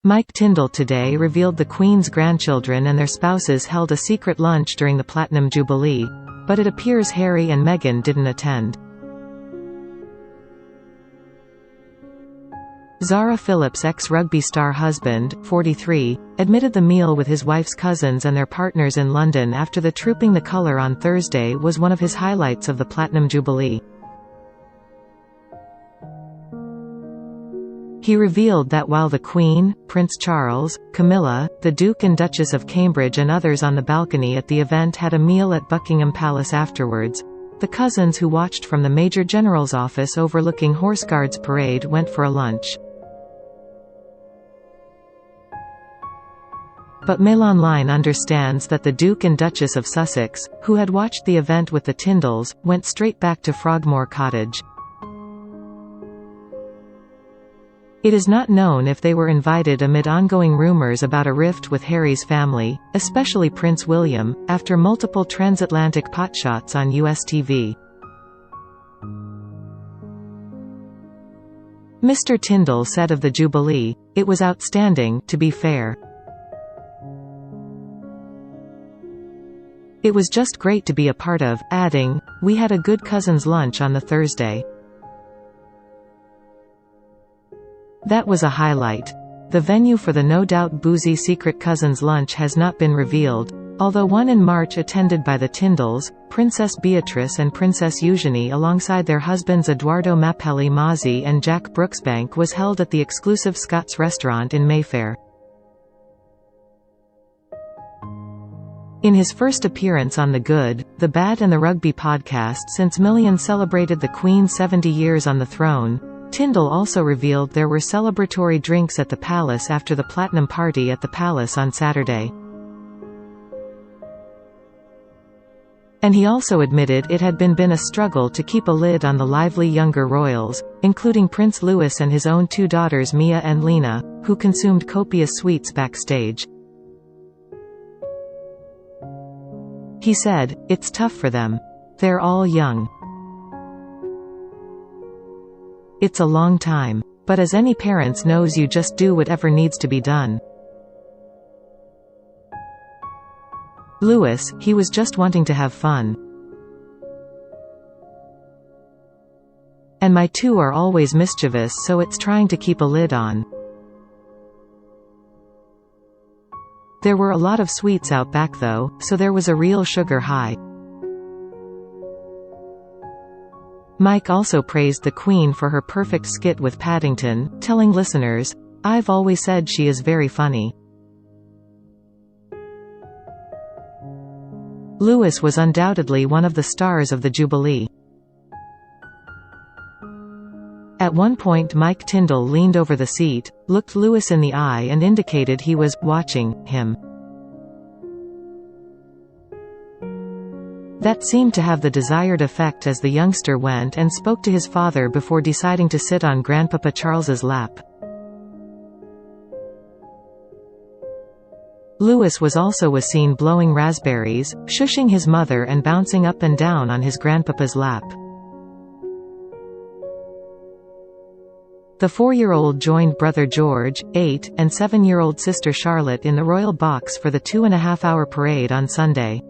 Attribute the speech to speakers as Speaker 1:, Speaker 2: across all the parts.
Speaker 1: Mike Tindall today revealed the Queen's grandchildren and their spouses held a secret lunch during the Platinum Jubilee, but it appears Harry and Meghan didn't attend. Zara Phillips' ex-rugby star husband, 43, admitted the meal with his wife's cousins and their partners in London after the Trooping the Colour on Thursday was one of his highlights of the Platinum Jubilee. He revealed that while the Queen, Prince Charles, Camilla, the Duke and Duchess of Cambridge and others on the balcony at the event had a meal at Buckingham Palace afterwards, the cousins who watched from the Major General's office overlooking Horse Guards Parade went for a lunch. But Mail Online understands that the Duke and Duchess of Sussex, who had watched the event with the Tindalls, went straight back to Frogmore Cottage. It is not known if they were invited amid ongoing rumours about a rift with Harry's family, especially Prince William, after multiple transatlantic potshots on US TV. Mr. Tindall said of the Jubilee, "It was outstanding, to be fair. It was just great to be a part of," adding, "We had a good cousins' lunch on the Thursday. That was a highlight." The venue for the no doubt boozy secret cousins' lunch has not been revealed, although one in March attended by the Tindalls, Princess Beatrice and Princess Eugenie alongside their husbands Edoardo Mappelli Mozzi and Jack Brooksbank was held at the exclusive Scott's restaurant in Mayfair. In his first appearance on The Good, the Bad and the Rugby podcast since millions celebrated the Queen's 70 years on the throne, Tindall also revealed there were celebratory drinks at the palace after the Platinum Party at the palace on Saturday. And he also admitted it had been a struggle to keep a lid on the lively younger royals, including Prince Louis and his own two daughters Mia and Lena, who consumed copious sweets backstage. He said, "It's tough for them. They're all young. It's a long time. But as any parents knows, you just do whatever needs to be done." Louis, he was just wanting to have fun. And my two are always mischievous, so it's trying to keep a lid on. There were a lot of sweets out back though, so there was a real sugar high. Mike also praised the Queen for her perfect skit with Paddington, telling listeners, "I've always said she is very funny." Louis was undoubtedly one of the stars of the Jubilee. At one point Mike Tindall leaned over the seat, looked Louis in the eye and indicated he was watching him. That seemed to have the desired effect as the youngster went and spoke to his father before deciding to sit on Grandpapa Charles's lap. Louis was also seen blowing raspberries, shushing his mother and bouncing up and down on his grandpapa's lap. The 4-year-old joined brother George, 8, and 7-year-old sister Charlotte in the royal box for the 2.5-hour parade on Sunday.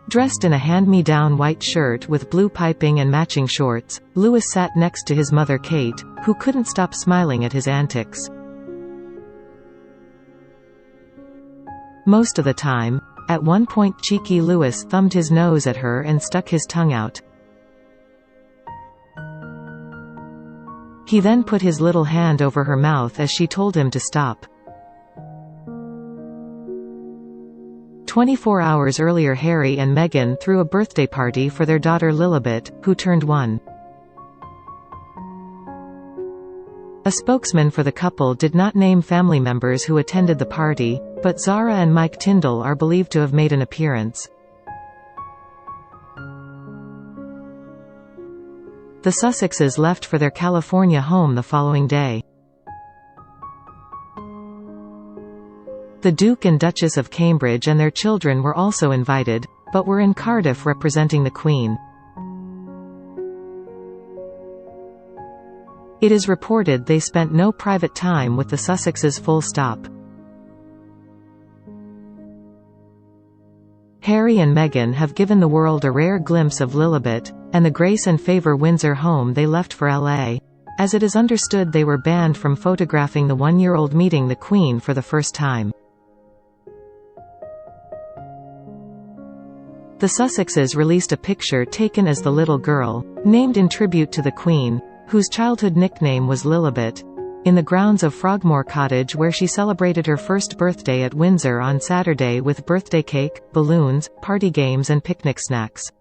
Speaker 1: Dressed in a hand-me-down white shirt with blue piping and matching shorts, Louis sat next to his mother Kate, who couldn't stop smiling at his antics. Most of the time. At one point cheeky Louis thumbed his nose at her and stuck his tongue out. He then put his little hand over her mouth as she told him to stop. 24 hours earlier Harry and Meghan threw a birthday party for their daughter Lilibet, who turned 1. A spokesman for the couple did not name family members who attended the party, but Zara and Mike Tindall are believed to have made an appearance. The Sussexes left for their California home the following day. The Duke and Duchess of Cambridge and their children were also invited, but were in Cardiff representing the Queen. It is reported they spent no private time with the Sussexes. Full stop. Harry and Meghan have given the world a rare glimpse of Lilibet, and the grace and favour Windsor home they left for LA. As it is understood, they were banned from photographing the one-year-old meeting the Queen for the first time. The Sussexes released a picture taken as the little girl, named in tribute to the Queen, whose childhood nickname was Lilibet, in the grounds of Frogmore Cottage, where she celebrated her first birthday at Windsor on Saturday with birthday cake, balloons, party games and picnic snacks.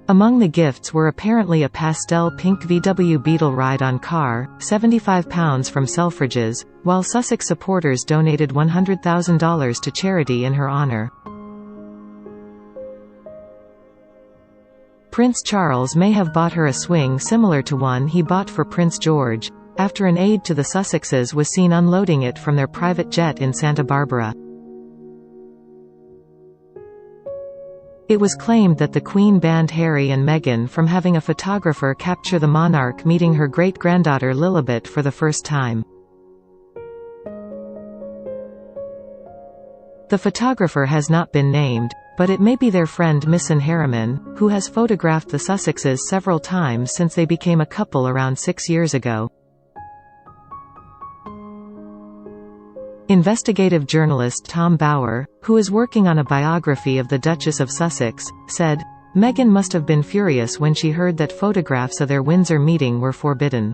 Speaker 1: Among the gifts were apparently a pastel pink VW Beetle ride-on car, £75 from Selfridges, while Sussex supporters donated $100,000 to charity in her honour. Prince Charles may have bought her a swing similar to one he bought for Prince George, after an aide to the Sussexes was seen unloading it from their private jet in Santa Barbara. It was claimed that the Queen banned Harry and Meghan from having a photographer capture the monarch meeting her great-granddaughter Lilibet for the first time. The photographer has not been named, but it may be their friend Misson Harriman, who has photographed the Sussexes several times since they became a couple around 6 years ago. Investigative journalist Tom Bauer, who is working on a biography of the Duchess of Sussex, said, "Meghan must have been furious when she heard that photographs of their Windsor meeting were forbidden.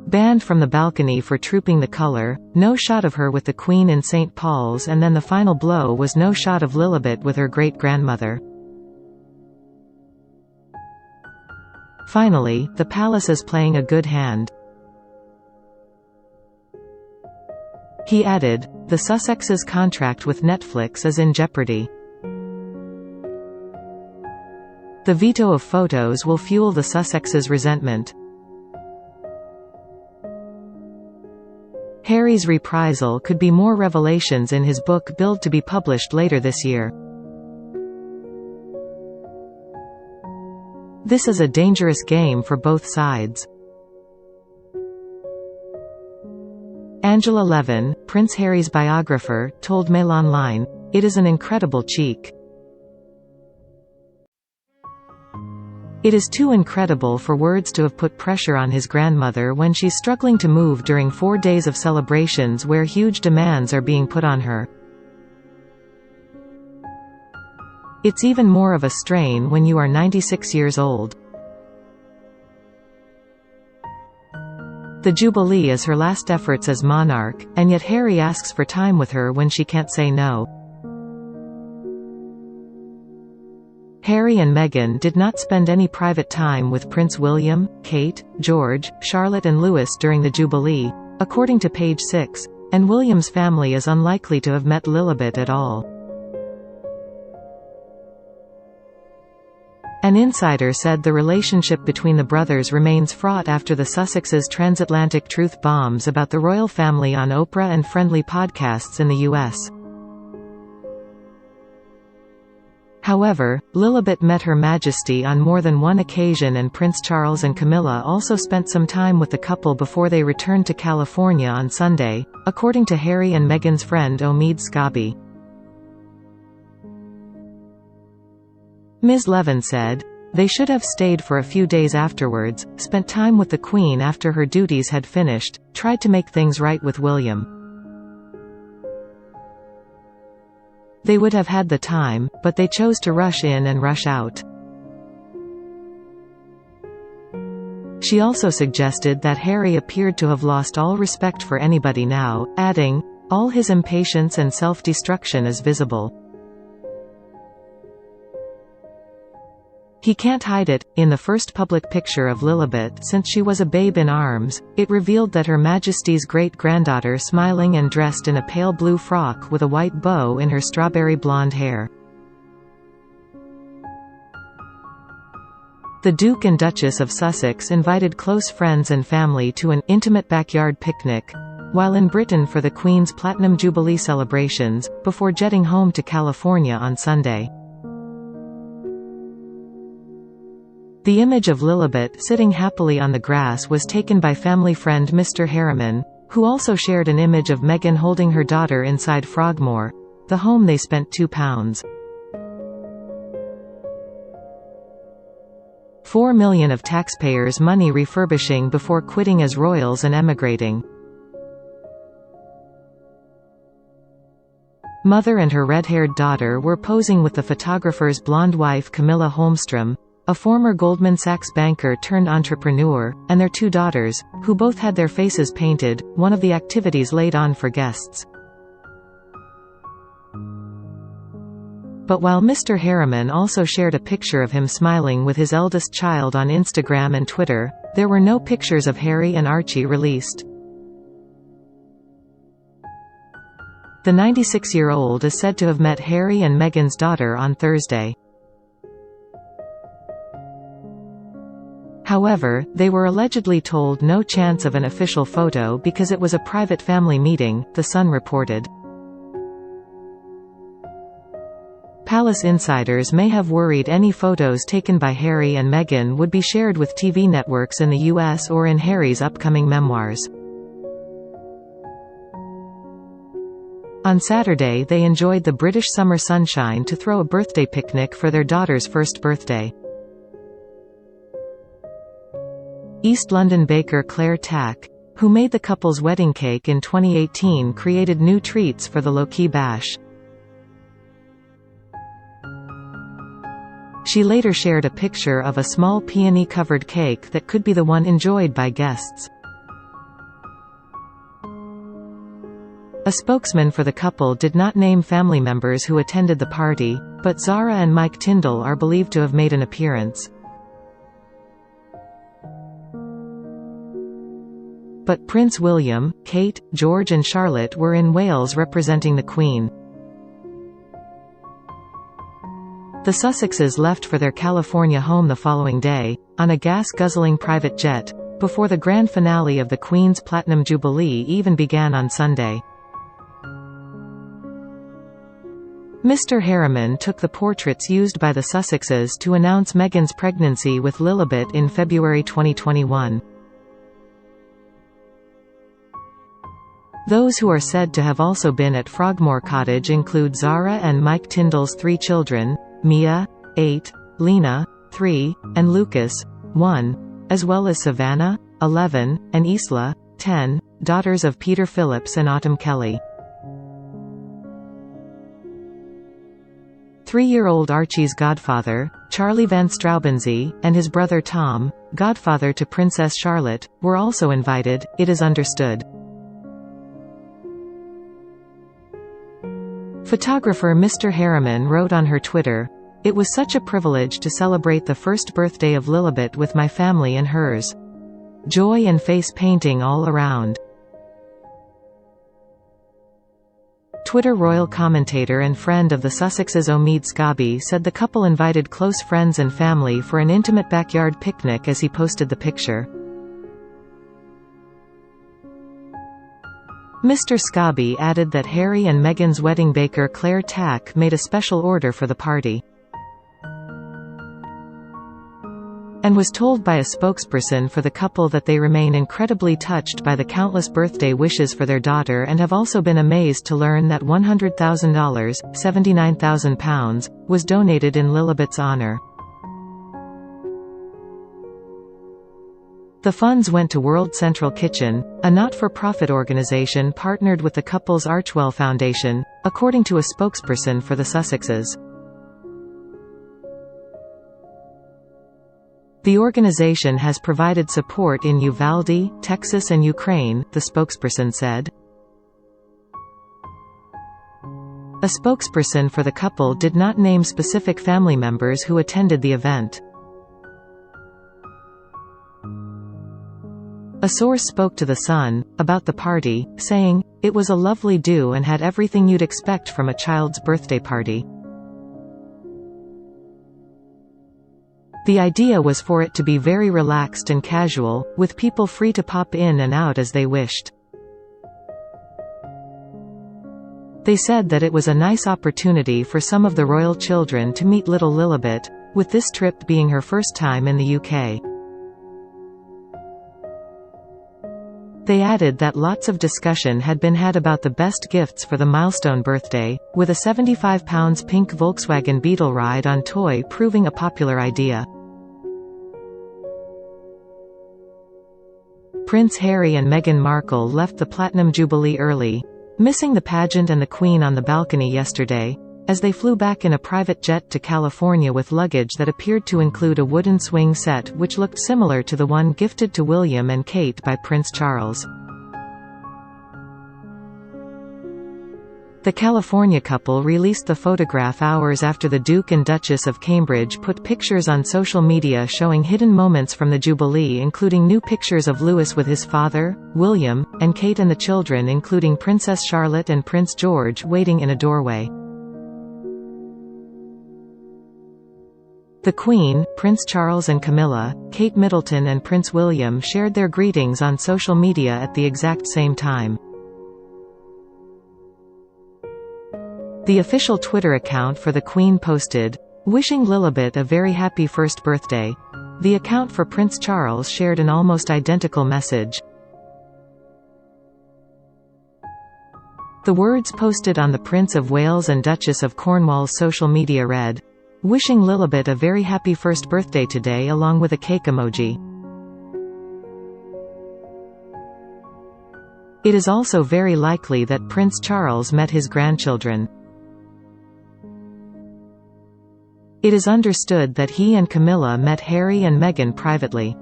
Speaker 1: Banned from the balcony for trooping the colour, no shot of her with the Queen in St. Paul's, and then the final blow was no shot of Lilibet with her great-grandmother. Finally, the palace is playing a good hand." He added, "The Sussexes' contract with Netflix is in jeopardy. The veto of photos will fuel the Sussexes' resentment." Harry's reprisal could be more revelations in his book billed to be published later this year. This is a dangerous game for both sides. Angela Levin, Prince Harry's biographer, told Mail Online, "It is an incredible cheek. It is too incredible for words to have put pressure on his grandmother when she's struggling to move during 4 days of celebrations where huge demands are being put on her. It's even more of a strain when you are 96 years old. The Jubilee is her last efforts as monarch, and yet Harry asks for time with her when she can't say no." Harry and Meghan did not spend any private time with Prince William, Kate, George, Charlotte and Louis during the Jubilee, according to page 6, and William's family is unlikely to have met Lilibet at all. An insider said the relationship between the brothers remains fraught after the Sussexes' transatlantic truth bombs about the royal family on Oprah and friendly podcasts in the U.S. However, Lilibet met Her Majesty on more than one occasion, and Prince Charles and Camilla also spent some time with the couple before they returned to California on Sunday, according to Harry and Meghan's friend Omid Scobie. Ms. Levin said, "They should have stayed for a few days afterwards, spent time with the Queen after her duties had finished, tried to make things right with William. They would have had the time, but they chose to rush in and rush out." She also suggested that Harry appeared to have lost all respect for anybody now, adding, "All his impatience and self-destruction is visible. He can't hide it." In the first public picture of Lilibet since she was a babe in arms, it revealed that Her Majesty's great-granddaughter smiling and dressed in a pale blue frock with a white bow in her strawberry blonde hair. The Duke and Duchess of Sussex invited close friends and family to an intimate backyard picnic, while in Britain for the Queen's Platinum Jubilee celebrations, before jetting home to California on Sunday. The image of Lilibet sitting happily on the grass was taken by family friend Mr. Harriman, who also shared an image of Meghan holding her daughter inside Frogmore, the home they spent £2.4 million of taxpayers' money refurbishing before quitting as royals and emigrating. Mother and her red-haired daughter were posing with the photographer's blonde wife Camilla Holmstrom, a former Goldman Sachs banker turned entrepreneur, and their 2 daughters, who both had their faces painted, one of the activities laid on for guests. But while Mr. Harriman also shared a picture of him smiling with his eldest child on Instagram and Twitter, there were no pictures of Harry and Archie released. The 96-year-old is said to have met Harry and Meghan's daughter on Thursday. However, they were allegedly told no chance of an official photo because it was a private family meeting, The Sun reported. Palace insiders may have worried any photos taken by Harry and Meghan would be shared with TV networks in the US or in Harry's upcoming memoirs. On Saturday they enjoyed the British summer sunshine to throw a birthday picnic for their daughter's first birthday. East London baker Claire Tack, who made the couple's wedding cake in 2018, created new treats for the low-key bash. She later shared a picture of a small peony-covered cake that could be the one enjoyed by guests. A spokesman for the couple did not name family members who attended the party, but Zara and Mike Tindall are believed to have made an appearance. But Prince William, Kate, George and Charlotte were in Wales representing the Queen. The Sussexes left for their California home the following day, on a gas-guzzling private jet, before the grand finale of the Queen's Platinum Jubilee even began on Sunday. Mr. Harriman took the portraits used by the Sussexes to announce Meghan's pregnancy with Lilibet in February 2021. Those who are said to have also been at Frogmore Cottage include Zara and Mike Tindall's 3 children, Mia, 8, Lena, 3, and Lucas, 1, as well as Savannah, 11, and Isla, 10, daughters of Peter Phillips and Autumn Kelly. 3-year-old Archie's godfather, Charlie Van Straubenzee, and his brother Tom, godfather to Princess Charlotte, were also invited, it is understood. Photographer Mr. Harriman wrote on her Twitter, "It was such a privilege to celebrate the first birthday of Lilibet with my family and hers. Joy and face painting all around." Twitter royal commentator and friend of the Sussexes Omid Scobie said the couple invited close friends and family for an intimate backyard picnic as he posted the picture. Mr. Scobie added that Harry and Meghan's wedding baker Claire Tack made a special order for the party, and was told by a spokesperson for the couple that they remain incredibly touched by the countless birthday wishes for their daughter and have also been amazed to learn that $100,000, £79,000, was donated in Lilibet's honor. The funds went to World Central Kitchen, a not-for-profit organization partnered with the couple's Archewell Foundation, according to a spokesperson for the Sussexes. The organization has provided support in Uvalde, Texas and Ukraine, the spokesperson said. A spokesperson for the couple did not name specific family members who attended the event. A source spoke to The Sun about the party, saying, "It was a lovely do and had everything you'd expect from a child's birthday party. The idea was for it to be very relaxed and casual, with people free to pop in and out as they wished." They said that it was a nice opportunity for some of the royal children to meet little Lilibet, with this trip being her first time in the UK. They added that lots of discussion had been had about the best gifts for the milestone birthday, with a £75 pink Volkswagen Beetle ride on toy proving a popular idea. Prince Harry and Meghan Markle left the Platinum Jubilee early, missing the pageant and the Queen on the balcony yesterday, as they flew back in a private jet to California with luggage that appeared to include a wooden swing set which looked similar to the one gifted to William and Kate by Prince Charles. The California couple released the photograph hours after the Duke and Duchess of Cambridge put pictures on social media showing hidden moments from the Jubilee, including new pictures of Louis with his father, William, and Kate and the children, including Princess Charlotte and Prince George, waiting in a doorway. The Queen, Prince Charles and Camilla, Kate Middleton and Prince William shared their greetings on social media at the exact same time. The official Twitter account for the Queen posted, "Wishing Lilibet a very happy first birthday." The account for Prince Charles shared an almost identical message. The words posted on the Prince of Wales and Duchess of Cornwall's social media read, "Wishing Lilibet a very happy first birthday today," along with a cake emoji. It is also very likely that Prince Charles met his grandchildren. It is understood that he and Camilla met Harry and Meghan privately.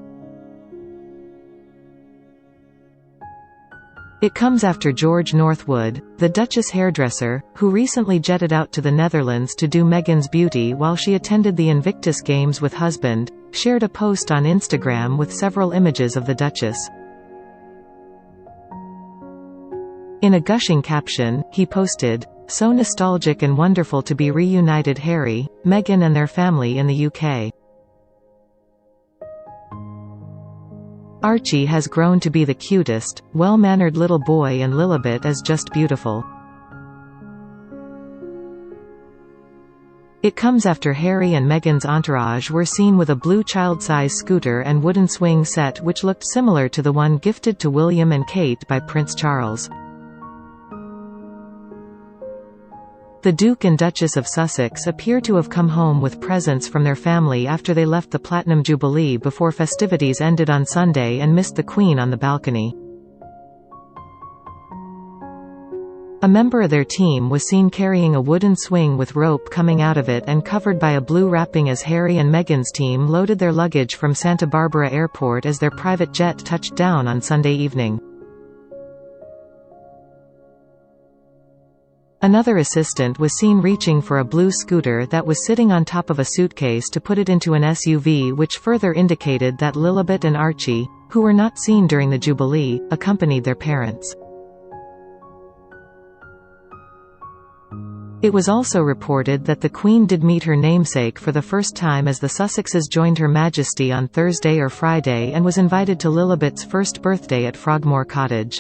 Speaker 1: It comes after George Northwood, the Duchess hairdresser, who recently jetted out to the Netherlands to do Meghan's beauty while she attended the Invictus Games with husband, shared a post on Instagram with several images of the Duchess. In a gushing caption, he posted, "So nostalgic and wonderful to be reunited Harry, Meghan and their family in the UK. Archie has grown to be the cutest, well-mannered little boy and Lilibet is just beautiful." It comes after Harry and Meghan's entourage were seen with a blue child-size scooter and wooden swing set which looked similar to the one gifted to William and Kate by Prince Charles. The Duke and Duchess of Sussex appear to have come home with presents from their family after they left the Platinum Jubilee before festivities ended on Sunday and missed the Queen on the balcony. A member of their team was seen carrying a wooden swing with rope coming out of it and covered by a blue wrapping as Harry and Meghan's team loaded their luggage from Santa Barbara Airport as their private jet touched down on Sunday evening. Another assistant was seen reaching for a blue scooter that was sitting on top of a suitcase to put it into an SUV, which further indicated that Lilibet and Archie, who were not seen during the Jubilee, accompanied their parents. It was also reported that the Queen did meet her namesake for the first time as the Sussexes joined Her Majesty on Thursday or Friday and was invited to Lilibet's first birthday at Frogmore Cottage.